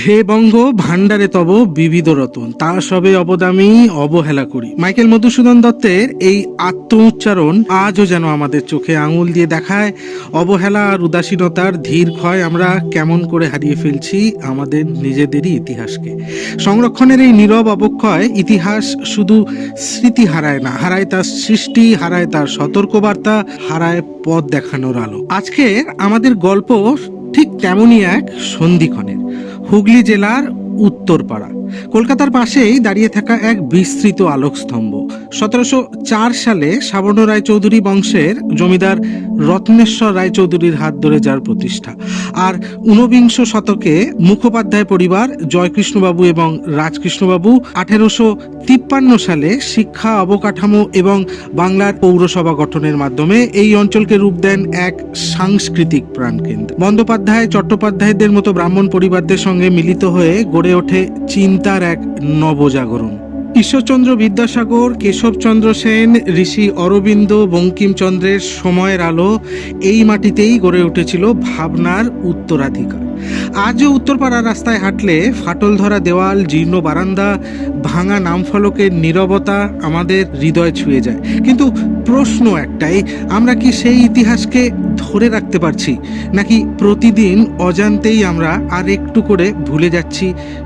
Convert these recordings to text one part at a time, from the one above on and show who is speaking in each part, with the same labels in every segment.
Speaker 1: হে বঙ্গ ভাণ্ডারে তব বিবিধ রতন, তা সবে অবদামি অবহেলা করি। মাইকেল মধুসূদন দত্তের এই আত্ম উচ্চারণ আজও যেন আমাদের চোখে আঙুল দিয়ে দেখায় অবহেলা আর উদাসীনতার ধীর ক্ষয় আমরা কেমন করে হারিয়ে ফেলছি আমাদের নিজেদেরই ইতিহাসকে। সংরক্ষণের এই নীরব অবক্ষয় ইতিহাস শুধু স্মৃতি হারায় না, হারায় তার সৃষ্টি, হারায় তার সতর্কবার্তা, হারায় পথ দেখানোর আলো। আজকে আমাদের গল্প ঠিক তেমনই এক সন্ধিক্ষণের। হুগলি জেলার উত্তরপাড়া, কলকাতার পাশেই দাঁড়িয়ে থাকা এক বিস্তৃত আলোকস্তম্ভ। 1704 সালে সাবর্ণ রায়চৌধুরী বংশের জমিদার রত্নেশ্বর রায়চৌধুরীর হাত ধরে যার প্রতিষ্ঠা, আর ঊনবিংশ শতকে মুখোপাধ্যায় পরিবার জয়কৃষ্ণবাবু এবং রাজকৃষ্ণবাবু 1853 সালে শিক্ষা, অবকাঠামো এবং বাংলার পৌরসভা গঠনের মাধ্যমে এই অঞ্চলকে রূপ দেন এক সাংস্কৃতিক প্রাণকেন্দ্র। বন্দ্যোপাধ্যায়, চট্টোপাধ্যায়দের মতো ব্রাহ্মণ পরিবারদের সঙ্গে মিলিত হয়ে গড়ে ওঠে চিন্তার এক নবজাগরণ। ঈশ্বরচন্দ্র বিদ্যাসাগর, কেশবচন্দ্র সেন, ঋষি অরবিন্দ, বঙ্কিমচন্দ্রের সময়ের আলো এই মাটিতেই গড়ে উঠেছিল ভাবনার উত্তরাধিকার। আজও উত্তরপাড়ার রাস্তায় হাঁটলে ফাটল ধরা দেওয়াল, জীর্ণ বারান্দা, ভাঙা নামফলকের নীরবতা আমাদের হৃদয় ছুঁয়ে যায়। কিন্তু প্রশ্ন একটাই, আমরা কি সেই ইতিহাসকে ধরে রাখতে পারছি, নাকি প্রতিদিন অজান্তেই আমরা আর একটু করে ভুলে যাচ্ছি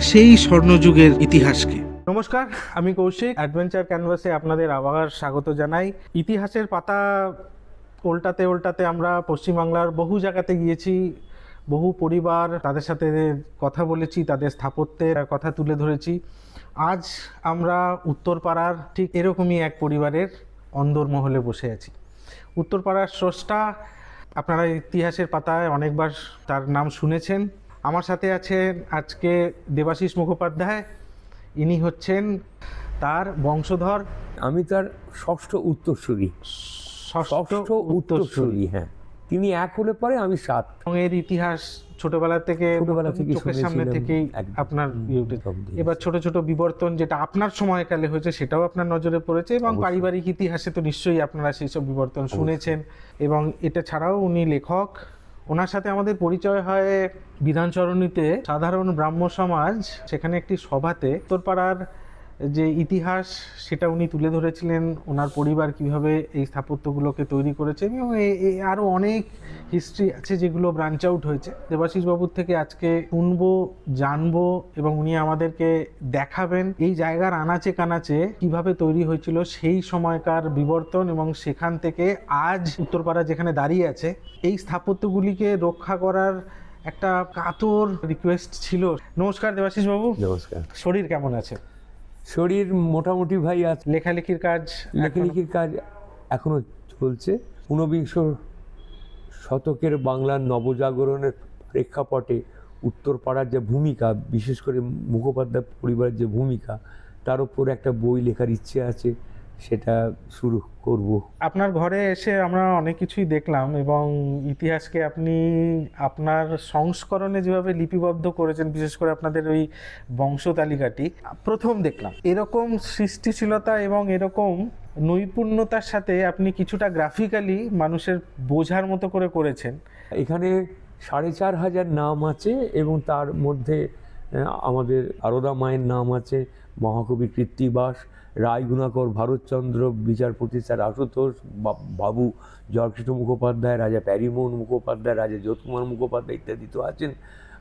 Speaker 1: সেই স্বর্ণযুগের ইতিহাসকে? নমস্কার, আমি কৌশিক। অ্যাডভেঞ্চার ক্যানভাসে আপনাদের আবার স্বাগত জানাই। ইতিহাসের পাতা উল্টাতে উল্টাতে আমরা পশ্চিমবাংলার বহু জায়গাতে গিয়েছি, বহু পরিবার, তাদের সাথে কথা বলেছি, তাদের স্থাপত্যের কথা তুলে ধরেছি। আজ আমরা উত্তরপাড়ার ঠিক এরকমই এক পরিবারের অন্দরমহলে বসে আছি। উত্তরপাড়ার স্রষ্টা আপনারা ইতিহাসের পাতায় অনেকবার তার নাম শুনেছেন। আমার সাথে আছেন আজকে দেবাশিস মুখোপাধ্যায়। ইনি হচ্ছেন তার বংশধর।
Speaker 2: আমি তার ষষ্ঠ উত্তরসূরি। হ্যাঁ, তিনি এক হলে পরে আমি 7।
Speaker 1: এর ইতিহাস ছোটবেলা থেকে চোখের সামনে থেকেই আপনার এবার ছোট ছোট বিবর্তন যেটা আপনার সময়কালে হয়েছে সেটাও আপনার নজরে পড়েছে, এবং পারিবারিক ইতিহাসে তো নিশ্চয়ই আপনারা সেই সব বিবর্তন শুনেছেন। এবং এটা ছাড়াও উনি লেখক। ওনার সাথে আমাদের পরিচয় হয় বিধানচরণীতে সাধারণ ব্রাহ্ম সমাজ, সেখানে একটি সভাতে উত্তরপাড়ার যে ইতিহাস সেটা উনি তুলে ধরেছিলেন, ওনার পরিবার কিভাবে এই স্থাপত্যগুলোকে তৈরি করেছে, এবং আরও অনেক হিস্ট্রি আছে যেগুলো ব্রাঞ্চ আউট হয়েছে। দেবাশিস বাবুর থেকে আজকে শুনবো, জানবো, এবং উনি আমাদেরকে দেখাবেন এই জায়গার আনাচে কানাচে কিভাবে তৈরি হয়েছিল সেই সময়কার বিবর্তন, এবং সেখান থেকে আজ উত্তরপাড়া যেখানে দাঁড়িয়ে আছে এই স্থাপত্যগুলিকে রক্ষা করার একটা কাতর রিকোয়েস্ট ছিল। নমস্কার দেবাশিস বাবু।
Speaker 2: নমস্কার।
Speaker 1: শরীর কেমন আছে?
Speaker 2: শরীর মোটামুটি ভাই আছে।
Speaker 1: লেখালেখির কাজ
Speaker 2: এখনো চলছে। ঊনবিংশ শতকের বাংলার নবজাগরণের প্রেক্ষাপটে উত্তরপাড়ার যে ভূমিকা, বিশেষ করে মুখোপাধ্যায় পরিবারের যে ভূমিকা, তার উপর একটা বই লেখার ইচ্ছে আছে, সেটা শুরু করব। আপনার ঘরে এসে আমরা অনেক কিছুই দেখলাম, এবং ইতিহাসকে আপনি আপনার সংস্করণে যেভাবে লিপিবদ্ধ করেছেন, বিশেষ করে আপনাদের ওই বংশ তালিকাটি প্রথম দেখলাম। এরকম সৃষ্টিশীলতা এবং এরকম নৈপুণ্যতার সাথে আপনি কিছুটা গ্রাফিক্যালি মানুষের বোঝার মতো করে করেছেন। এখানে 4500 নাম আছে, এবং তার মধ্যে আমাদের আরদা মায়ের নাম আছে, মহাকবি কৃত্তিবাস, রায়গুণাকর ভারতচন্দ্র, বিচারপতি স্যার আশুতোষ, বাবু জয়কৃষ্ণ মুখোপাধ্যায়, রাজা প্যারিমোহন মুখোপাধ্যায়, রাজা জ্যোৎকুমার মুখোপাধ্যায় ইত্যাদি তো আছেন।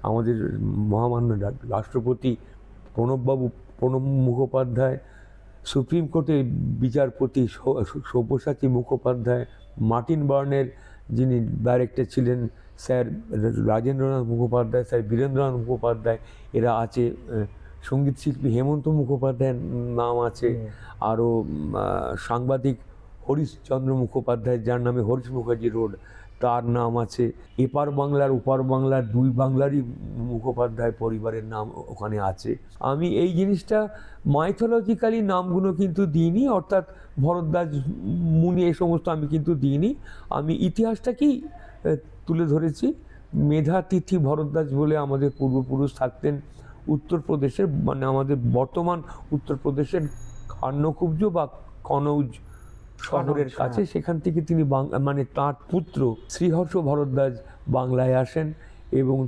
Speaker 2: আমাদের মহামান্য রাষ্ট্রপতি প্রণব মুখোপাধ্যায়, সুপ্রিম কোর্টের বিচারপতি সব্যসাচী মুখোপাধ্যায়, মার্টিন বার্নের যিনি ডাইরেক্টর ছিলেন স্যার রাজেন্দ্রনাথ মুখোপাধ্যায়, স্যার বীরেন্দ্রনাথ মুখোপাধ্যায়, এরা আছে। সঙ্গীত শিল্পী হেমন্ত মুখোপাধ্যায়ের নাম আছে। আরও সাংবাদিক হরিশচন্দ্র মুখোপাধ্যায়, যার নামে হরিশ মুখার্জি রোড, তার নাম আছে। এপার বাংলার ওপার বাংলার দুই বাংলারই মুখোপাধ্যায় পরিবারের নাম ওখানে আছে। আমি এই জিনিসটা মাইথোলজিক্যালি নামগুলো কিন্তু দিইনি, অর্থাৎ ভরদ্বাজ, মুনি, এই সমস্ত আমি কিন্তু দিইনি। আমি ইতিহাসটাকেই তুলে ধরেছি। মেধাতিথি ভরদ্বাজ বলে আমাদের পূর্বপুরুষ থাকতেন উত্তরপ্রদেশের, মানে আমাদের বর্তমান উত্তরপ্রদেশের খান্নকুব্জ বা কনৌজ শহরের কাছে। সেখান থেকে তিনি মানে তাঁর পুত্র শ্রীহর্ষ ভরদ্বাজ বাংলায় আসেন, এবং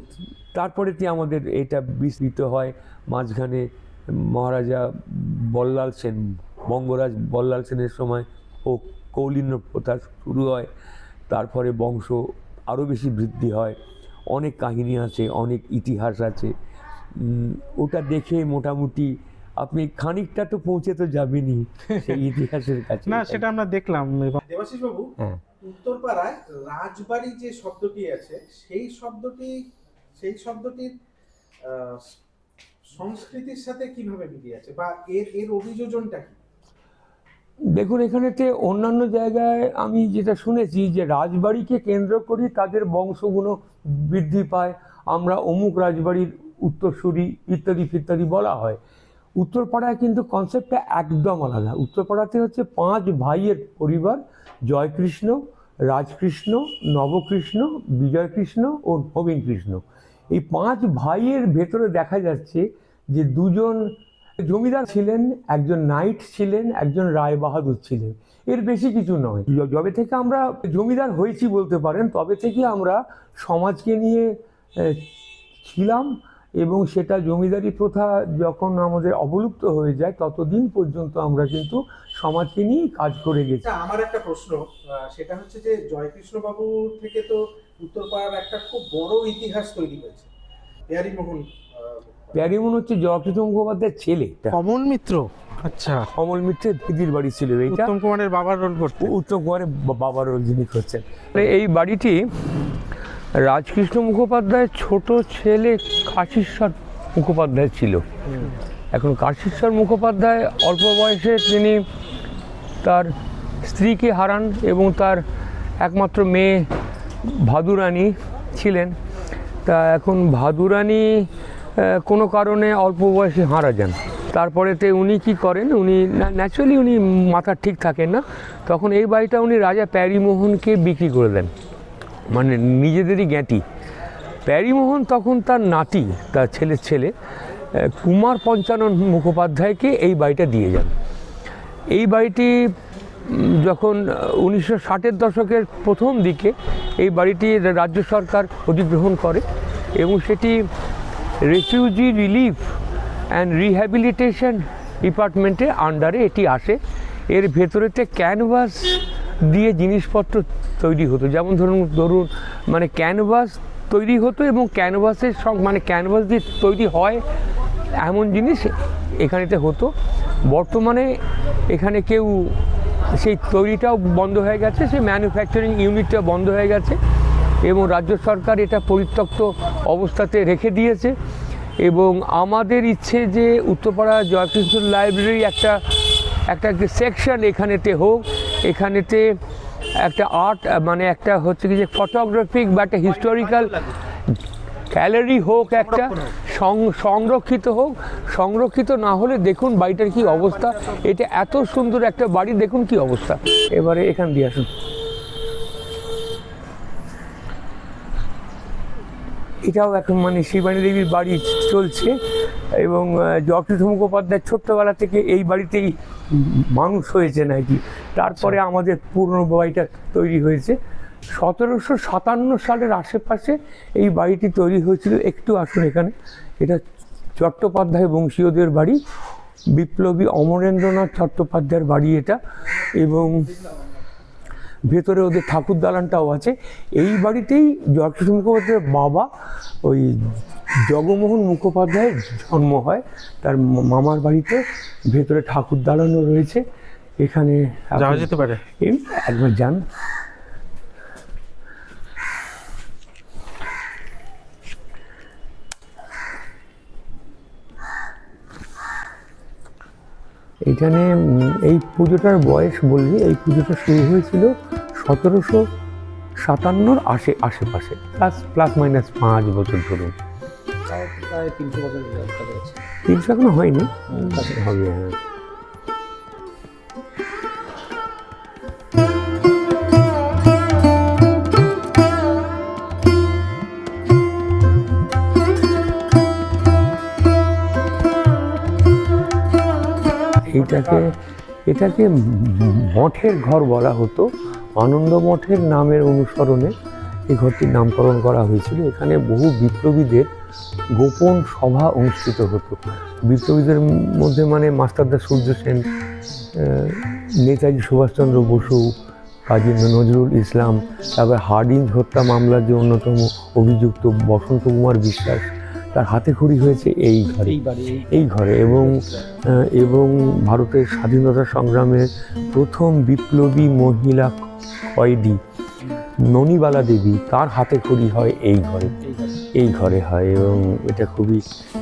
Speaker 2: তারপরেতে আমাদের এটা বিস্তৃত হয়। মাঝখানে মহারাজা বল্লাল সেন, বঙ্গরাজ বল্লাল সেনের সময় ও কৌলিন্য প্রথা শুরু হয়। তারপরে বংশ আরও বেশি বৃদ্ধি হয়। অনেক কাহিনী আছে, অনেক ইতিহাস আছে। ওটা দেখে মোটামুটি আপনি খানিকটা তো পৌঁছে তো যাবেনই সেই ইতিহাসের কাছে।
Speaker 1: না, সেটা আমরা দেখলাম। দেবাশিস বাবু,
Speaker 2: হ্যাঁ,
Speaker 1: উত্তরপাড়ায় রাজবাড়ি যে শব্দটি আছে, সেই শব্দটির সংস্কৃতির সাথে কিভাবে মিলিয়ে আছে, বা এর অভিযোজনটা কি?
Speaker 2: দেখুন, এখানেতে অন্যান্য জায়গায় আমি যেটা শুনেছি যে রাজবাড়িকে কেন্দ্র করে তাদের বংশগুলো বৃদ্ধি পায়, আমরা অমুক রাজবাড়ির উত্তরসূরি ইত্যাদি ইত্যাদি বলা হয়। উত্তরপাড়ায় কিন্তু কনসেপ্টটা একদম আলাদা। উত্তরপাড়াতে হচ্ছে 5 ভাইয়ের পরিবার, জয়কৃষ্ণ, রাজকৃষ্ণ, নবকৃষ্ণ, বিজয়কৃষ্ণ ও নবীন কৃষ্ণ। এই 5 ভাইয়ের ভেতরে দেখা যাচ্ছে যে 2জন জমিদার ছিলেন, একজন নাইট ছিলেন, একজন রায় বাহাদুর ছিলেন। এর বেশি কিছু নয়। যবে থেকে আমরা জমিদার হয়েছি বলতে পারেন, তবে থেকে আমরা সমাজকে নিয়ে ছিলাম, এবং সেটা জমিদারি প্রথা যখন আমাদের অবলুপ্ত হয়ে যায় ততদিন পর্যন্ত আমরা কিন্তু সমাজকে নিয়েই কাজ করে গেছি।
Speaker 1: আমার একটা প্রশ্ন, সেটা হচ্ছে যে জয়কৃষ্ণ বাবুর থেকে তো উত্তরপাড়ার একটা খুব বড় ইতিহাস তৈরি হয়েছে।
Speaker 2: প্যারিমোহন হচ্ছে জয়কৃষ্ণ মুখোপাধ্যায়ের ছেলে,
Speaker 1: কমল মিত্র। আচ্ছা,
Speaker 2: কমল মিত্রের দিদির বাড়ি ছিল এইটা।
Speaker 1: উত্তম কুমারের বাবার রোল করতে।
Speaker 2: উত্তম কুমারের বাবার রোল যিনি করছেন। এই বাড়িটি রাজকৃষ্ণ মুখোপাধ্যায়ের ছোট ছেলে কাশীশ্বর মুখোপাধ্যায় ছিল। এখন কাশীশ্বর মুখোপাধ্যায় অল্প বয়সে তিনি তার স্ত্রীকে হারান এবং তার একমাত্র মেয়ে ভাদুরানী ছিলেন। তা এখন ভাদুরানী কোনো কারণে অল্প বয়সে মারা যান। তারপরেতে উনি কি করেন, উনি ন্যাচুরালি উনি মাথা ঠিক থাকেন না, তখন এই বাড়িটা উনি রাজা প্যারিমোহনকে বিক্রি করে দেন, মানে নিজেদেরই জ্ঞাতি। প্যারিমোহন তখন তার নাতি, তার ছেলের ছেলে কুমার পঞ্চানন মুখোপাধ্যায়কে এই বাড়িটা দিয়ে যান। এই বাড়িটি যখন 1960-এর দশকের প্রথম দিকে এই বাড়িটি রাজ্য সরকার অধিগ্রহণ করে এবং সেটি রেফিউজি রিলিফ অ্যান্ড রিহ্যাবিলিটেশন ডিপার্টমেন্টের আন্ডারে এটি আসে। এর ভেতরেতে ক্যানভাস দিয়ে জিনিসপত্র তৈরি হতো, যেমন ধরুন মানে ক্যানভাস তৈরি হতো এবং ক্যানভাসের মানে ক্যানভাস দিয়ে তৈরি হয় এমন জিনিস এখানেতে হতো। বর্তমানে এখানে কেউ সেই তৈরিটাও বন্ধ হয়ে গেছে, সেই ম্যানুফ্যাকচারিং ইউনিটটা বন্ধ হয়ে গেছে এবং রাজ্য সরকার এটা পরিত্যক্ত অবস্থাতে রেখে দিয়েছে। এবং আমাদের ইচ্ছে যে উত্তরপাড়া জয়কৃষ্ণ লাইব্রেরি একটা সেকশন এখানেতে হোক, এখানেতে একটা আর্ট মানে একটা হচ্ছে কি যে ফটোগ্রাফিক বা একটা হিস্টোরিক্যাল গ্যালারি হোক, একটা সংরক্ষিত হোক। সংরক্ষিত না হলে দেখুন বাড়িটার কি অবস্থা, এটা এত সুন্দর একটা বাড়ি, দেখুন কি অবস্থা। এবারে এখান দিয়ে আসুন। এটাও এখন মানে শিবানী দেবীর বাড়ি চলছে এবং জয়কৃষ্ণ মুখোপাধ্যায় ছোট্টবেলা থেকে এই বাড়িতেই মানুষ হয়েছে নাকি। তারপরে আমাদের পুরনো বাড়িটা তৈরি হয়েছে 1757 সালের আশেপাশে এই বাড়িটি তৈরি হয়েছিল। একটু আসুন এখানে, এটা চট্টোপাধ্যায় বংশীয়দের বাড়ি, বিপ্লবী অমরেন্দ্রনাথ চট্টোপাধ্যায়ের বাড়ি এটা, এবং ভেতরে ওদের ঠাকুর দালানটাও আছে। এই বাড়িতেই জয়কৃষ্ণ মুখোপাধ্যায়ের বাবা ওই জগমোহন মুখোপাধ্যায়ের জন্ম হয়, তার মামার বাড়িতে। ভেতরে ঠাকুর দালানও রয়েছে, এখানে যাওয়া যেতে পারে, একবার যান। এখানে এই পুজোটার বয়স বললি, এই পুজোটা শুরু হয়েছিল 1757 আশেপাশে, প্লাস মাইনাস 5 বছর ধরুন।
Speaker 3: প্রায় 300 বছর
Speaker 2: 300 এখনো হয়নি, হবে। হ্যাঁ, এটাকে মঠের ঘর বলা হতো, আনন্দ মঠের নামের অনুসরণে এই ঘরটির নামকরণ করা হয়েছিল। এখানে বহু বিপ্লবীদের গোপন সভা অনুষ্ঠিত হতো। বিপ্লবীদের মধ্যে মানে মাস্টারদা সূর্য সেন, নেতাজি সুভাষচন্দ্র বসু, কাজী নজরুল ইসলাম, তারপর হার্ডিঞ্জ হত্যা মামলার যে অন্যতম অভিযুক্ত বসন্ত কুমার বিশ্বাস, তার হাতে খড়ি হয়েছে এই ঘরে। এবং ভারতের স্বাধীনতা সংগ্রামে প্রথম বিপ্লবী মহিলা কয়েদি ননিবালা দেবী, তার হাতে খড়ি হয় এই ঘরে হয়। এবং এটা খুবই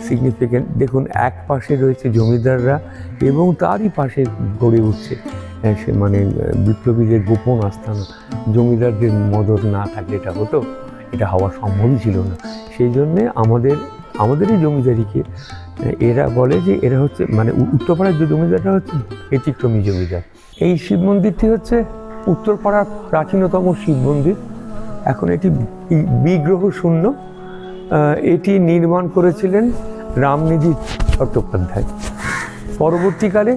Speaker 2: সিগনিফিকেন্ট। দেখুন, এক পাশে রয়েছে জমিদাররা এবং তারই পাশে গড়ে উঠছে সে মানে বিপ্লবীদের গোপন আস্তানা। জমিদারদের মদত না থাকলে এটা হওয়া সম্ভবই ছিল না। সেই জন্যে আমাদের এই জমিদারিকে এরা বলে যে এরা হচ্ছে মানে উত্তরপাড়ার যে জমিদারটা হচ্ছে ব্যতিক্রমী জমিদার। এই শিব মন্দিরটি হচ্ছে উত্তরপাড়ার প্রাচীনতম শিব মন্দির। এখন এটি বিগ্রহ শূন্য। এটি নির্মাণ করেছিলেন রামনিধি চট্টোপাধ্যায়। পরবর্তীকালে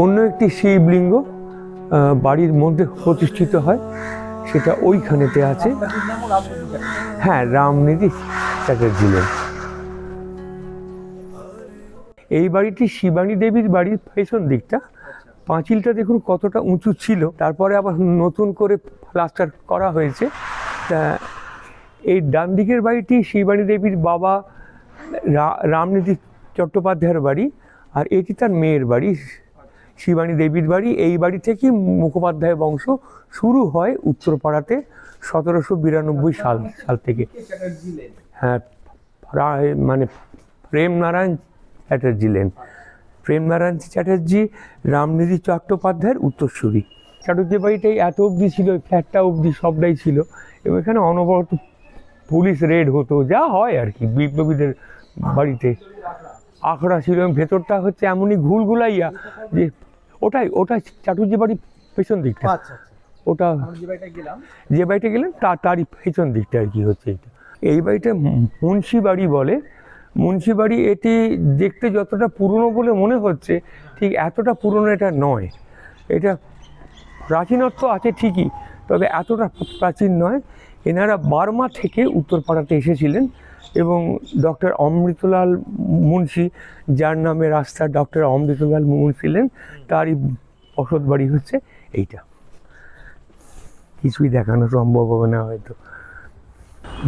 Speaker 2: অন্য একটি শিবলিঙ্গ বাড়ির মধ্যে প্রতিষ্ঠিত হয়, সেটা ওইখানেতে আছে। হ্যাঁ, রামনিধি চ্যাটার্জি। এই বাড়িটি শিবানী দেবীর বাড়ির পেছন দিকটা। পাঁচিলটা দেখুন কতটা উঁচু ছিল, তারপরে আবার নতুন করে প্লাস্টার করা হয়েছে। তা এই ডান দিকের বাড়িটি শিবানী দেবীর বাবা রামনিধি চট্টোপাধ্যায়ের বাড়ি, আর এটি তার মেয়ের বাড়ি, শিবানী দেবীর বাড়ি। এই বাড়ি থেকেই মুখোপাধ্যায় বংশ শুরু হয় উত্তরপাড়াতে 1792 সাল থেকে। হ্যাঁ, মানে প্রেমনারায়ণ চ্যাটার্জি রামনিধি চট্টোপাধ্যায়ের উত্তরসূরি। চ্যাটার্জি বাড়িটাই এত অবধি ছিল, ফ্ল্যাটটা অবধি সবটাই ছিল। এবং এখানে অনবরত পুলিশ রেড হতো, যা হয় আর কি বিপ্লবীদের বাড়িতে। আখড়া ছিল এবং ভেতরটা হচ্ছে এমনই ঘুলঘুলাইয়া যে ওটাই চ্যাটার্জি বাড়ির পেছন দিকটা। ওটা যে বাড়িটা গেলেন তারই পেছন দিকটা আর কি হচ্ছে এটা। এই বাড়িটা মুন্সি বাড়ি বলে। মুন্সি বাড়ি এটি দেখতে যতটা পুরনো বলে মনে হচ্ছে, ঠিক এতটা পুরনো এটা নয়। এটা প্রাচীনত্ব আছে ঠিকই, তবে এতটা প্রাচীন নয়। এনারা বার্মা থেকে উত্তরপাড়াতে এসেছিলেন এবং ডক্টর অমৃতলাল মুন্সি, যার নামে রাস্তা ডক্টর অমৃতলাল মুন্সি ছিলেন, তারই বসত বাড়ি হচ্ছে এইটা। কিছুই দেখানো সম্ভব হবে না হয়তো।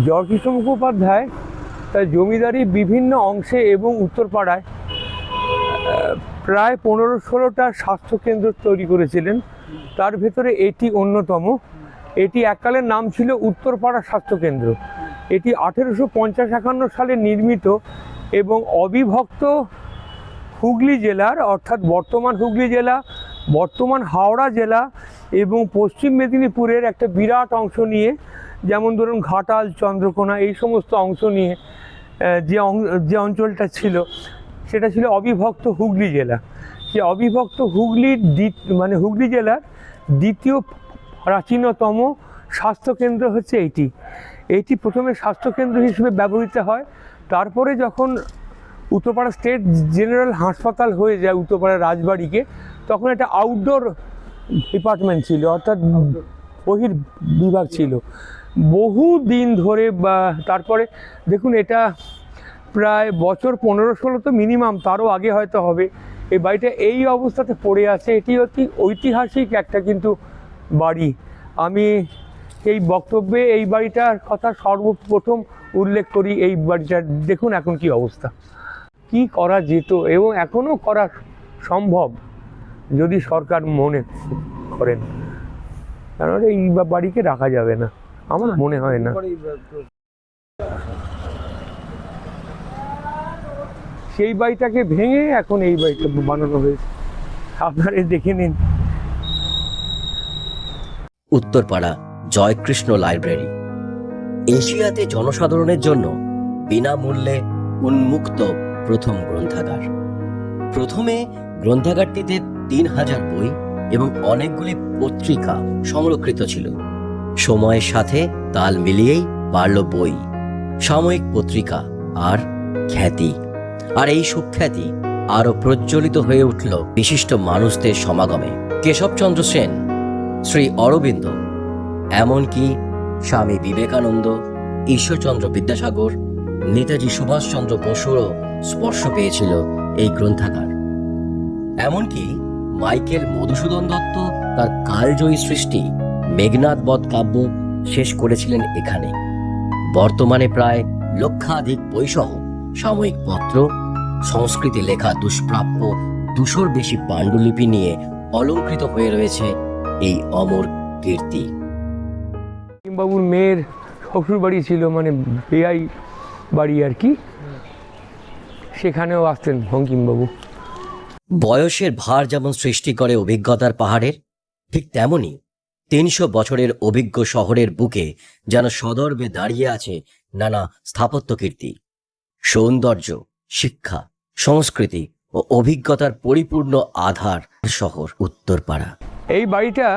Speaker 2: জয়কৃষ্ণ মুখোপাধ্যায় তার জমিদারি বিভিন্ন অংশে এবং উত্তরপাড়ায় প্রায় 15-16টা স্বাস্থ্যকেন্দ্র তৈরি করেছিলেন। তার ভেতরে এটি অন্যতম। এটি এককালের নাম ছিল উত্তরপাড়া স্বাস্থ্যকেন্দ্র। এটি 1850-51 সালে নির্মিত এবং অবিভক্ত হুগলি জেলার, অর্থাৎ বর্তমান হুগলি জেলা, বর্তমান হাওড়া জেলা এবং পশ্চিম মেদিনীপুরের একটা বিরাট অংশ নিয়ে, যেমন ধরুন ঘাটাল, চন্দ্রকোনা, এই সমস্ত অংশ নিয়ে যে অঞ্চলটা ছিল সেটা ছিল অবিভক্ত হুগলি জেলা। সে অবিভক্ত হুগলি জেলার দ্বিতীয় প্রাচীনতম স্বাস্থ্যকেন্দ্র হচ্ছে এইটি প্রথমে স্বাস্থ্যকেন্দ্র হিসেবে ব্যবহৃত হয়। তারপরে যখন উত্তরপাড়া স্টেট জেনারেল হাসপাতাল হয়ে যায় উত্তরপাড়া রাজবাড়িকে, তখন একটা আউটডোর ডিপার্টমেন্ট ছিল, অর্থাৎ বহির বিভাগ ছিল বহু দিন ধরে। তারপরে দেখুন, এটা প্রায় বছর 15-16 তো মিনিমাম, তারও আগে হয়তো হবে। এই বাড়িটা এই অবস্থাতে পড়ে আছে। এটি অতি ঐতিহাসিক একটা কিন্তু বাড়ি। আমি এই বক্তব্যে এই বাড়িটার কথা সর্বপ্রথম উল্লেখ করি। এই বাড়িটার দেখুন এখন কি অবস্থা। কি করা যেত এবং এখনও করা সম্ভব যদি সরকার মনে করেন, কারণ এই বাড়িকে রাখা যাবে না, আমার মনে হয় না। সেই বাড়িটাকে ভেঙে এখন এই বাড়িটা বানানো হয়েছে, আপনারা দেখে নিন।
Speaker 4: উত্তরপাড়া জয়কৃষ্ণ লাইব্রেরি এশিয়াতে জনসাধারণের জন্য বিনামূল্যে উন্মুক্ত প্রথম গ্রন্থাগার। প্রথমে গ্রন্থাগারটিতে 3000 বই এবং অনেকগুলি পত্রিকা সংরক্ষিত ছিল। সময়ের সাথে তাল মিলিয়েই বাড়ল বই, সাময়িক পত্রিকা আর খ্যাতি। আর এই সুখ্যাতি আরো প্রজ্বলিত হয়ে উঠল বিশিষ্ট মানুষদের সমাগমে। কেশবচন্দ্র সেন, শ্রী অরবিন্দ, এমনকি স্বামী বিবেকানন্দ, ঈশ্বরচন্দ্র বিদ্যাসাগর, নেতাজি সুভাষচন্দ্র বসুরও স্পর্শ পেয়েছিল এই গ্রন্থাগার। এমনকি মাইকেল মধুসূদন দত্ত তার কালজয়ী সৃষ্টি মেঘনাদ বধ কাব্য শেষ করেছিলেন এখানে। বর্তমানে প্রায় লক্ষাধিক বইসহ সাময়িক পত্র, সংস্কৃতে লেখা দুষ্প্রাপ্য 200-র বেশি পাণ্ডুলিপি নিয়ে অলঙ্কৃত হয়ে রয়েছে এই অমর কীর্তি।
Speaker 2: বঙ্কিমবাবুর মেয়ের শ্বশুর বাড়ি ছিল, মানে বেয়াই বাড়ি আর কি, সেখানেও আসতেন বঙ্কিমবাবু।
Speaker 4: বয়সের ভার যেমন সৃষ্টি করে অভিজ্ঞতার পাহাড়ের, ঠিক তেমনি 300 বছরের অভিজ্ঞ শহরের বুকে যেন সদর্বে দাঁড়িয়ে আছে নানা স্থাপত্য কীর্তি। সৌন্দর্য, শিক্ষা, সংস্কৃতি ও অভিজ্ঞতার পরিপূর্ণ আধার শহর উত্তরপাড়া।
Speaker 2: এই বাড়িটা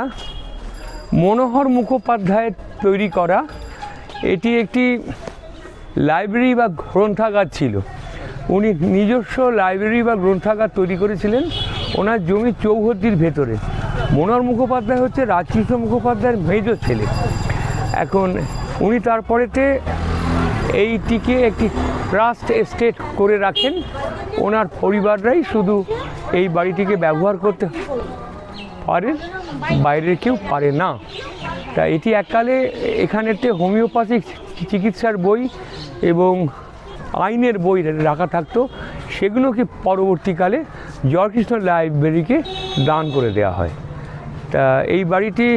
Speaker 2: মনোহর মুখোপাধ্যায়ের তৈরি করা। এটি একটি লাইব্রেরি বা গ্রন্থাগার ছিল। উনি নিজস্ব লাইব্রেরি বা গ্রন্থাগার তৈরি করেছিলেন ওনার জমি চৌহদ্দির ভেতরে। মনোহর মুখোপাধ্যায় হচ্ছে রাজকৃষ্ণ মুখোপাধ্যায়ের মেজ ছেলে। এখন উনি তারপরেতে এইটিকে একটি ট্রাস্ট এস্টেট করে রাখেন। ওনার পরিবাররাই শুধু এই বাড়িটিকে ব্যবহার করতে পারেন, বাইরের কেউ পারে না। তা এটি এককালে এখানেতে হোমিওপ্যাথিক চিকিৎসার বই এবং আইনের বই রাখা থাকতো, সেগুলোকে পরবর্তীকালে জয়কৃষ্ণ লাইব্রেরিকে দান করে দেওয়া হয়। তা এই বাড়িটি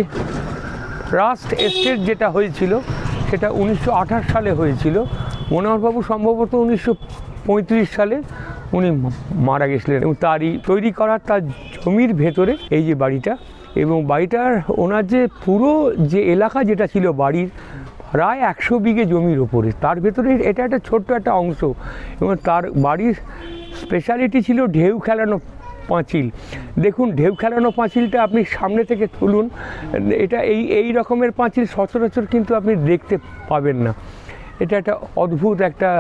Speaker 2: ট্রাস্ট এস্টেট যেটা হয়েছিল সেটা 1928 সালে হয়েছিল। মনোহরবাবু সম্ভবত 1935 সালে উনি মারা গেছিলেন, এবং তারই তৈরি করার তার জমির ভেতরে এই যে বাড়িটা। এবং বাড়িটার ওনার যে পুরো যে এলাকা যেটা ছিল বাড়ির প্রায় 100 বিঘে জমির ওপরে, তার ভেতরে এটা একটা ছোট্ট একটা অংশ। এবং তার বাড়ির স্পেশালিটি ছিল ঢেউ খেলানো পাঁচিল। দেখুন, ঢেউ খেলানো পাঁচিলটা আপনি সামনে থেকে তুলুন, এটা এই রকমের পাঁচিল সচরাচর কিন্তু আপনি দেখতে পাবেন না। এটা একটা অদ্ভুত একটা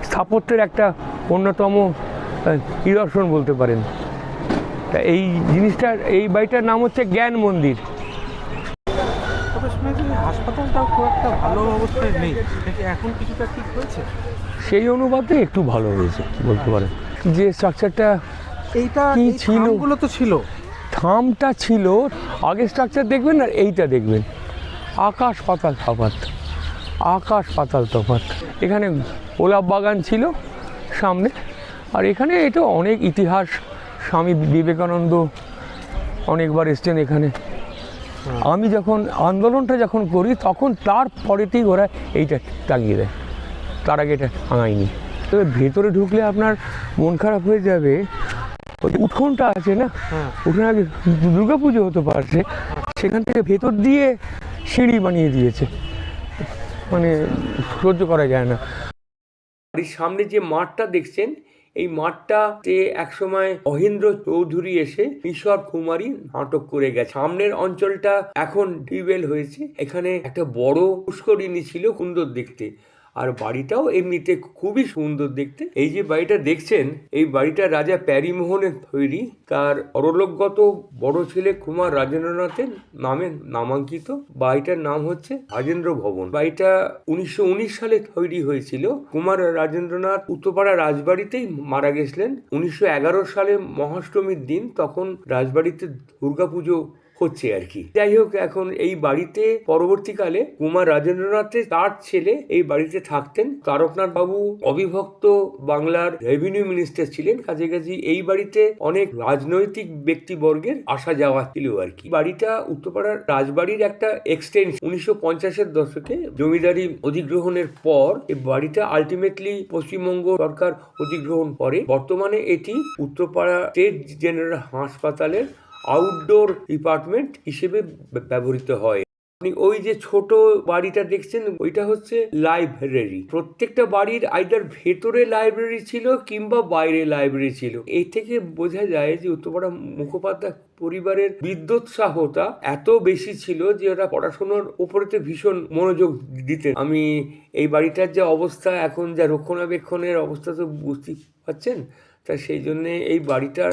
Speaker 2: স্থাপত্যের একটা অন্যতম নিদর্শন বলতে পারেন। তা এই জিনিসটার, এই বাড়িটার নাম হচ্ছে জ্ঞান মন্দির।
Speaker 1: তবে শুনেছি হাসপাতালটাও খুব একটা ভালো অবস্থায় নেই, এখন কিছুটা ঠিক হয়েছে?
Speaker 2: সেই অনুপাতে একটু ভালো হয়েছে বলতে পারেন। যে স্ট্রাকচারটা
Speaker 1: এইটা
Speaker 2: কি ছিল,
Speaker 1: থামগুলো তো ছিল,
Speaker 2: থামটা ছিল, আগের স্ট্রাকচার দেখবেন আর এইটা দেখবেন, আকাশ পাতাল তফাৎ, আকাশ পাতাল তফাৎ। এখানে গোলাপ বাগান ছিল সামনে, আর এখানে এটা অনেক ইতিহাস। স্বামী বিবেকানন্দ অনেকবার এসছেন এখানে। আমি যখন আন্দোলনটা যখন করি তখন তার পরেতেই ওরা এইটা টাঙিয়ে দেয়, তার আগে এটা টাঙায়নি। তবে ভেতরে ঢুকলে আপনার মন খারাপ হয়ে যাবে। ওই উঠোনটা আছে না, উঠোনে আগে দুর্গাপুজো হতে পারছে, সেখান থেকে ভেতর দিয়ে সিঁড়ি বানিয়ে দিয়েছে, মানে সহ্য করা যায় না। বাড়ির সামনে যে মাঠটা দেখছেন, এই মাঠটাতে একসময় মহেন্দ্র চৌধুরী এসে মিশর কুমারী নাটক করে গেছে। সামনের অঞ্চলটা এখন টিউবওয়েল হয়েছে। এখানে একটা বড় পুষ্করিণী ছিল, সুন্দর দেখতে। আর বাড়িটাও এমনিতে খুবই সুন্দর দেখতে। এই যে বাড়িটা দেখছেন, এই বাড়িটা রাজা প্যারীমোহনের তৈরি। তার পরলোকগত বড় ছেলে কুমার রাজেন্দ্রনাথের নামে নামাঙ্কিত। বাড়িটার নাম হচ্ছে রাজেন্দ্র ভবন। বাড়িটা 1919 সালে তৈরি হয়েছিল। কুমার রাজেন্দ্রনাথ উত্তরপাড়া রাজবাড়িতেই মারা গেছিলেন 1911 সালে মহাষ্টমীর দিন। তখন রাজবাড়িতে দুর্গাপুজো হচ্ছে আর কি। যাই হোক, এখন এই বাড়িতে পরবর্তীকালে কুমার রাজেন্দ্রনাথের তার ছেলে এই বাড়িতে থাকতেন। তারকনাথ বাবু অবিভক্ত বাংলার রেভিনিউ মিনিস্টার ছিলেন। কাছাকাছি এই বাড়িতে অনেক রাজনৈতিক ব্যক্তিবর্গের আসা যাওয়া ছিল আর কি। বাড়িটা উত্তরপাড়ার রাজবাড়ির একটা এক্সটেনশন। 1950-এর দশকে জমিদারি অধিগ্রহণের পর এই বাড়িটা আলটিমেটলি পশ্চিমবঙ্গ সরকার অধিগ্রহণ করে। বর্তমানে এটি উত্তরপাড়া স্টেট জেনারেল হাসপাতালের আউটডোর ডিপার্টমেন্ট হিসেবে ব্যবহৃত হয়। আপনি ওই যে ছোট বাড়িটা দেখছেন, ওইটা হচ্ছে লাইব্রেরি। প্রত্যেকটা বাড়ির আইদার ভেতরে লাইব্রেরি ছিল কিংবা বাইরে লাইব্রেরি ছিল। এই থেকে বোঝা যায় যে উত্তরপাড়া মুখোপাধ্যায় পরিবারের বিদ্যোৎসাহতা এত বেশি ছিল যে ওরা পড়াশোনার উপরেতে ভীষণ মনোযোগ দিতেন। আমি এই বাড়িটার যে অবস্থা এখন, যা রক্ষণাবেক্ষণের অবস্থা তো বুঝতেই পারছেন। তা সেই জন্যে এই বাড়িটার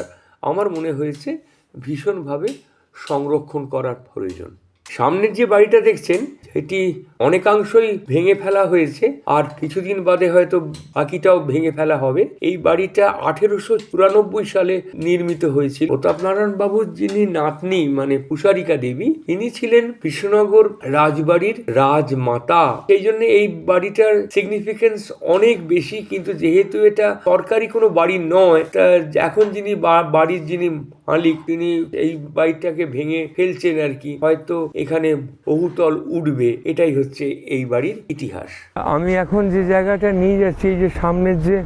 Speaker 2: আমার মনে হয়েছে ভীষণভাবে সংরক্ষণ করার প্রয়োজন। সামনের যে বাড়িটা দেখছেন এটি অনেকাংশই ভেঙে ফেলা হয়েছে, আর কিছুদিন বাদে হয়তো বাকিটাও ভেঙে ফেলা হবে। এই বাড়িটা 1894 সালে নির্মিত হয়েছিল। প্রতাপনারায়ণ বাবুর যিনি নাতনি মানে কুশারিকা দেবী, ইনি ছিলেন কৃষ্ণনগর রাজবাড়ির রাজমাতা। সেই জন্য এই বাড়িটার সিগনিফিকেন্স অনেক বেশি। কিন্তু যেহেতু এটা সরকারি কোনো বাড়ি নয়, তা এখন যিনি বাড়ির যিনি মালিক তিনি এই বাড়িটাকে ভেঙে ফেলছেন আর কি, হয়তো এখানে বহুতল উঠবে। এটাই হচ্ছে এই বাড়ির ইতিহাস। আমি এখন যে জায়গাটা নিয়ে যাচ্ছি, এই যে সামনের যে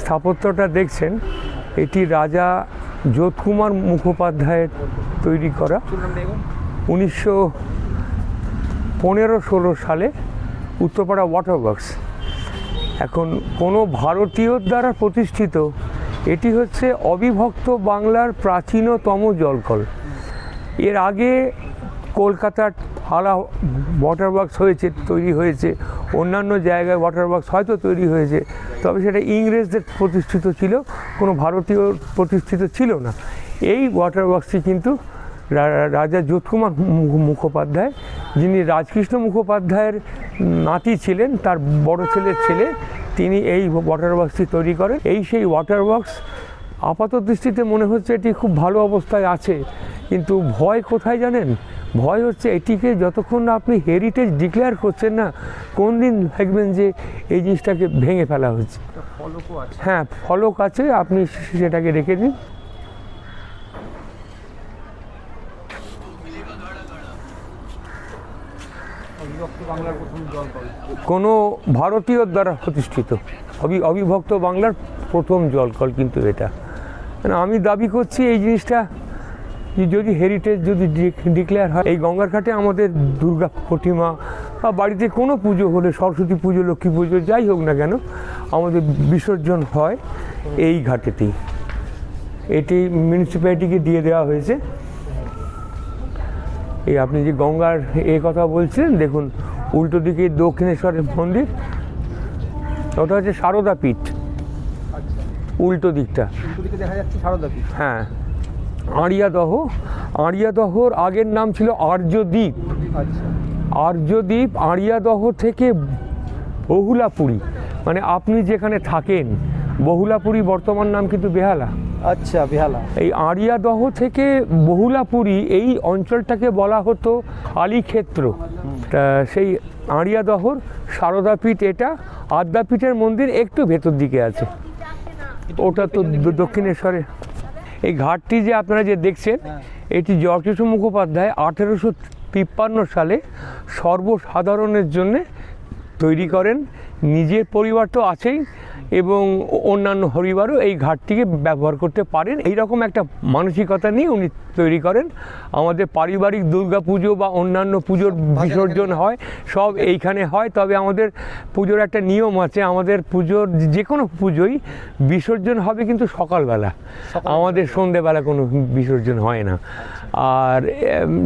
Speaker 2: স্থাপত্যটা দেখছেন, এটি রাজা যোধকুমার মুখোপাধ্যায়ের তৈরি করা 1915-16 সালে উত্তরপাড়া ওয়াটার ওয়ার্কস। এখন কোনো ভারতীয়র দ্বারা প্রতিষ্ঠিত এটি হচ্ছে অবিভক্ত বাংলার প্রাচীনতম জলকল। এর আগে কলকাতার হালা ওয়াটার ওয়ার্কস তৈরি হয়েছে, অন্যান্য জায়গায় ওয়াটার ওয়ার্কস হয়তো তৈরি হয়েছে, তবে সেটা ইংরেজদের প্রতিষ্ঠিত ছিল, কোনো ভারতীয় প্রতিষ্ঠিত ছিল না। এই ওয়াটার ওয়ার্কসটি কিন্তু রাজা যোধকুমার মুখোপাধ্যায়, যিনি রাজকৃষ্ণ মুখোপাধ্যায়ের নাতি ছিলেন, তার বড় ছেলের ছেলে, তিনি এই ওয়াটার ওয়ার্কসটি তৈরি করেন। এই সেই ওয়াটার ওয়ার্কস আপাত দৃষ্টিতে মনে হচ্ছে এটি খুব ভালো অবস্থায় আছে, কিন্তু ভয় কোথায় জানেন? ভয় হচ্ছে এটিকে যতক্ষণ না আপনি হেরিটেজ ডিক্লেয়ার করছেন না, কোন দিন দেখবেন যে এই জিনিসটাকে ভেঙে ফেলা হচ্ছে। হ্যাঁ, ফলক আছে, আপনি সেটাকে রেখে দিন। কোনো ভারতীয় দ্বারা প্রতিষ্ঠিত অবিভক্ত বাংলার প্রথম জলকল কিন্তু এটা। মানে আমি দাবি করছি এই জিনিসটা যদি হেরিটেজ যদি ডিক্লেয়ার হয়, এই গঙ্গার ঘাটে আমাদের দুর্গা প্রতিমা বা বাড়িতে কোনো পুজো হলে, সরস্বতী পুজো, লক্ষ্মী পুজো যাই হোক না কেন, আমাদের বিসর্জন হয় এই ঘাটেতেই। এটি মিউনিসিপ্যালিটিকে দিয়ে দেওয়া হয়েছে। এই আপনি যে গঙ্গার কথা বলছেন, দেখুন উল্টো দিকে দক্ষিণেশ্বরের মন্দির, ওটা হচ্ছে সারদা পীঠ। উল্টো দিকটা
Speaker 3: দেখা যাচ্ছে সারদা পীঠ।
Speaker 2: হ্যাঁ, আড়িয়াদহর আগের নাম ছিল আর্যদ্বীপ। আর্যদ্বীপ আড়িয়াদহ থেকে বহুলাপুরী, মানে আপনি যেখানে থাকেন বহুলাপুরী বর্তমান নাম কিন্তু বেহালা।
Speaker 3: আচ্ছা, বেহালা।
Speaker 2: এই আড়িয়াদহ থেকে বহুলাপুরী এই অঞ্চলটাকে বলা হতো আলীক্ষেত্র। তা সেই আড়িয়াদহর সারদাপীঠ এটা, আদ্যাপীঠের মন্দির একটু ভেতর দিকে আছে, ওটা তো দক্ষিণেশ্বরে। এই ঘাটটি যে আপনারা যে দেখছেন, এটি জয়কৃষ্ণ মুখোপাধ্যায় 1853 সালে সর্বসাধারণের জন্যে তৈরি করেন। নিজের পরিবার তো আছেই এবং অন্যান্য পরিবারও এই ঘাটটিকে ব্যবহার করতে পারেন, এইরকম একটা মানসিকতা নিয়ে উনি তৈরি করেন। আমাদের পারিবারিক দুর্গা পুজো বা অন্যান্য পুজোর বিসর্জন হয়, সব এইখানে হয়। তবে আমাদের পুজোর একটা নিয়ম আছে, আমাদের পুজোর যে কোনো পুজোই বিসর্জন হবে কিন্তু সকালবেলা, আমাদের সন্ধেবেলা কোনো বিসর্জন হয় না। আর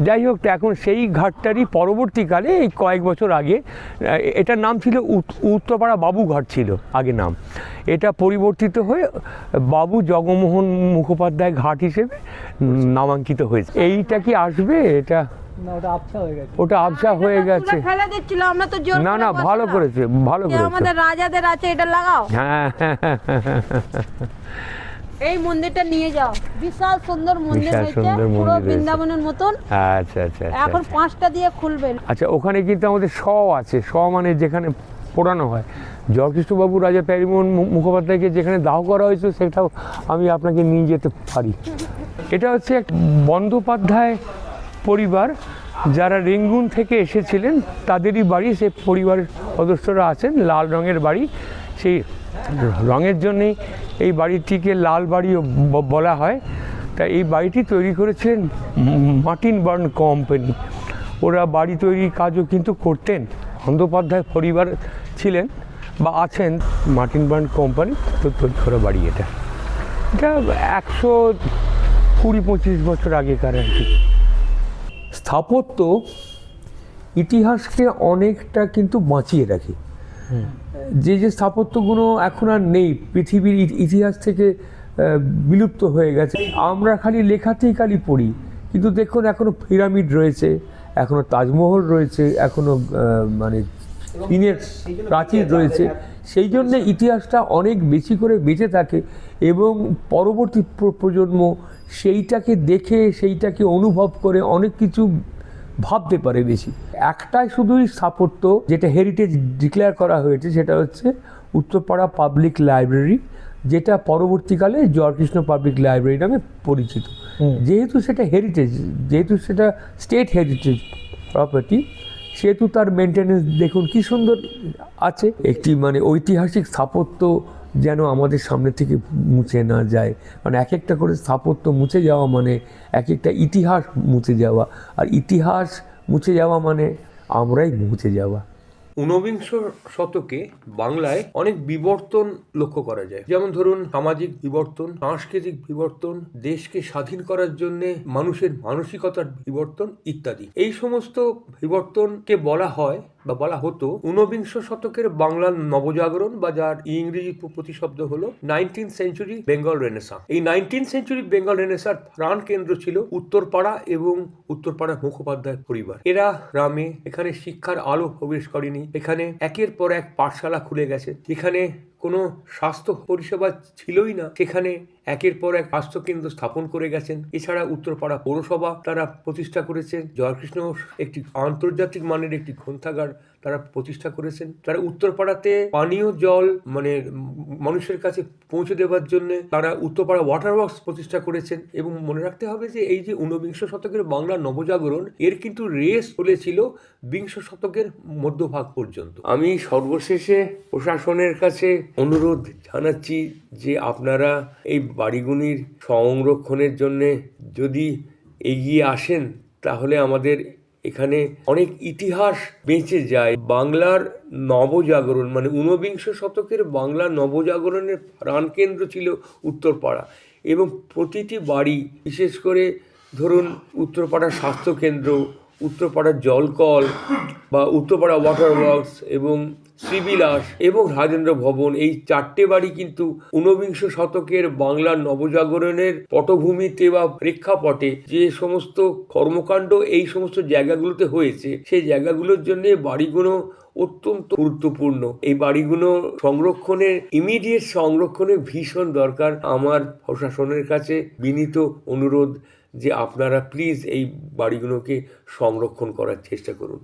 Speaker 2: যাই হোক, এখন সেই ঘাটটারই পরবর্তীকালে এই কয়েক বছর আগে, এটার নাম ছিল উত্তরপাড়া বাবুঘাট ছিল আগে নাম, এটা পরিবর্তিত হয়ে বাবু জগমোহন মুখোপাধ্যায় ঘাট হিসেবে নামাঙ্কিত হয়েছে। এইটা কি আসবে? এটা ওটা আবছা হয়ে গেছে। না না, ভালো করেছে, ভালো করেছে।
Speaker 5: আমাদের রাজাদের আছে, এটা লাগাও।
Speaker 2: হ্যাঁ,
Speaker 5: এই মন্দিরটা নিয়ে যাও, বিশাল সুন্দর মন্দির হয়েছে, পুরো বৃন্দাবনের মতন।
Speaker 2: আচ্ছা আচ্ছা,
Speaker 5: এখন 5টা দিয়ে খুলবেন।
Speaker 2: আচ্ছা, ওখানে কিন্তু আমাদের শ আছে, শ মানে যেখানে পোড়ানো হয়। জয়কৃষ্ণবাবু রাজা প্যারীমোহন মুখোপাধ্যায়কে যেখানে দাহ করা হয়েছে, সেটাও আমি আপনাকে নিয়ে যেতে পারি। এটা হচ্ছে এক বন্দ্যোপাধ্যায় পরিবার, যারা রেঙ্গুন থেকে এসেছিলেন, তাদেরই বাড়ি। সেই পরিবারের সদস্যরা আছেন, লাল রঙের বাড়ি, সেই রঙের জন্যেই এই বাড়িটিকে লাল বাড়িও বলা হয়। তা এই বাড়িটি তৈরি করেছিলেন মার্টিন বার্ন কোম্পানি। ওরা বাড়ি তৈরির কাজও কিন্তু করতেন। বন্দ্যোপাধ্যায় পরিবার ছিলেন বা আছেন, মার্টিন বার্ন কোম্পানি তো তৈরি করা বাড়ি। এটা 120-25 বছর আগেকার আর কি। স্থাপত্য ইতিহাসকে অনেকটা কিন্তু বাঁচিয়ে রাখে। যে যে স্থাপত্যগুলো এখন আর নেই, পৃথিবীর ইতিহাস থেকে বিলুপ্ত হয়ে গেছে, আমরা খালি লেখাতেই খালি পড়ি, কিন্তু দেখুন এখনও পিরামিড রয়েছে, এখনো তাজমহল রয়েছে, এখনো মানে চীনের প্রাচীর রয়েছে। সেই জন্যে ইতিহাসটা অনেক বেশি করে বেঁচে থাকে এবং পরবর্তী প্রজন্ম সেইটাকে দেখে, সেইটাকে অনুভব করে অনেক কিছু ভাবতে পারে বেশি। একটাই শুধুই স্থাপত্য যেটা হেরিটেজ ডিক্লেয়ার করা হয়েছে, সেটা হচ্ছে উত্তরপাড়া পাবলিক লাইব্রেরি, যেটা পরবর্তীকালে জয়কৃষ্ণ পাবলিক লাইব্রেরি নামে পরিচিত। যেহেতু সেটা হেরিটেজ, যেহেতু সেটা স্টেট হেরিটেজ প্রপার্টি, সেহেতু তার মেনটেনেন্স দেখুন কি সুন্দর আছে। একটি মানে ঐতিহাসিক স্থাপত্য যেন আমাদের সামনে থেকে মুছে না যায়, মানে এক একটা করে স্থাপত্য মুছে যাওয়া মানে এক একটা ইতিহাস মুছে যাওয়া, আর ইতিহাস মুছে যাওয়া মানে আমরাই মুছে যাওয়া।
Speaker 6: ঊনবিংশ শতকে বাংলায় অনেক বিবর্তন লক্ষ্য করা যায়, যেমন ধরুন সামাজিক বিবর্তন, সাংস্কৃতিক বিবর্তন, দেশকে স্বাধীন করার জন্য মানুষের মানসিকতার বিবর্তন ইত্যাদি। এই সমস্ত বিবর্তনকে বলা হয় বা বলা হতো ঊনবিংশ শতকের বাংলার নবজাগরণ, বা যার ইংরেজি প্রতিশব্দ হলো 19th সেঞ্চুরি বেঙ্গল রেনেসাঁ। এই 19th সেঞ্চুরি বেঙ্গল রেনেসাঁর প্রাণ কেন্দ্র ছিল উত্তরপাড়া এবং উত্তরপাড়া মুখোপাধ্যায় পরিবার। এরা গ্রামে, এখানে শিক্ষার আলো প্রবেশ করেনি, এখানে একের পর এক পাঠশালা খুলে গেছে, এখানে কোনো স্বাস্থ্য পরিষেবা ছিলই না, সেখানে একের পর এক স্বাস্থ্য কেন্দ্র স্থাপন করে গেছেন। এছাড়া উত্তরপাড়া পৌরসভা তারা প্রতিষ্ঠা করেছেন, জয়কৃষ্ণ একটি আন্তর্জাতিক মানের একটি গ্রন্থাগার তারা প্রতিষ্ঠা করেছেন। তারা উত্তরপাড়াতে পানীয় জল মানে মানুষের কাছে পৌঁছে দেওয়ার জন্য তারা উত্তরপাড়া ওয়াটার ওয়ার্কস প্রতিষ্ঠা করেছেন। এবং মনে রাখতে হবে যে এই যে ঊনবিংশ শতকের বাংলা নবজাগরণ, এর কিন্তু রেস চলেছিল বিংশ শতকের মধ্যভাগ পর্যন্ত। আমি সর্বশেষে প্রশাসনের কাছে অনুরোধ জানাচ্ছি যে আপনারা এই বাড়িগুলির সংরক্ষণের জন্যে যদি এগিয়ে আসেন, তাহলে আমাদের এখানে অনেক ইতিহাস বেঁচে যায়। বাংলার নবজাগরণ মানে ঊনবিংশ শতকের বাংলা নবজাগরণের প্রাণকেন্দ্র ছিল উত্তরপাড়া, এবং প্রতিটি বাড়ি, বিশেষ করে ধরুন উত্তরপাড়া স্বাস্থ্যকেন্দ্র, উত্তরপাড়ার জলকল বা উত্তরপাড়া ওয়াটার ওয়ার্কস এবং শ্রীবিলাস এবং রাজেন্দ্র ভবন, এই চারটে বাড়ি কিন্তু ঊনবিংশ শতকের বাংলার নবজাগরণের পটভূমিতে বা প্রেক্ষাপটে যে সমস্ত কর্মকাণ্ড এই সমস্ত জায়গাগুলোতে হয়েছে, সেই জায়গাগুলোর জন্য বাড়িগুলো অত্যন্ত গুরুত্বপূর্ণ। এই বাড়িগুলো সংরক্ষণের, ইমিডিয়েট সংরক্ষণের ভীষণ দরকার। আমার প্রশাসনের কাছে বিনীত অনুরোধ যে আপনারা প্লিজ এই বাড়িগুলোকে সংরক্ষণ করার চেষ্টা করুন।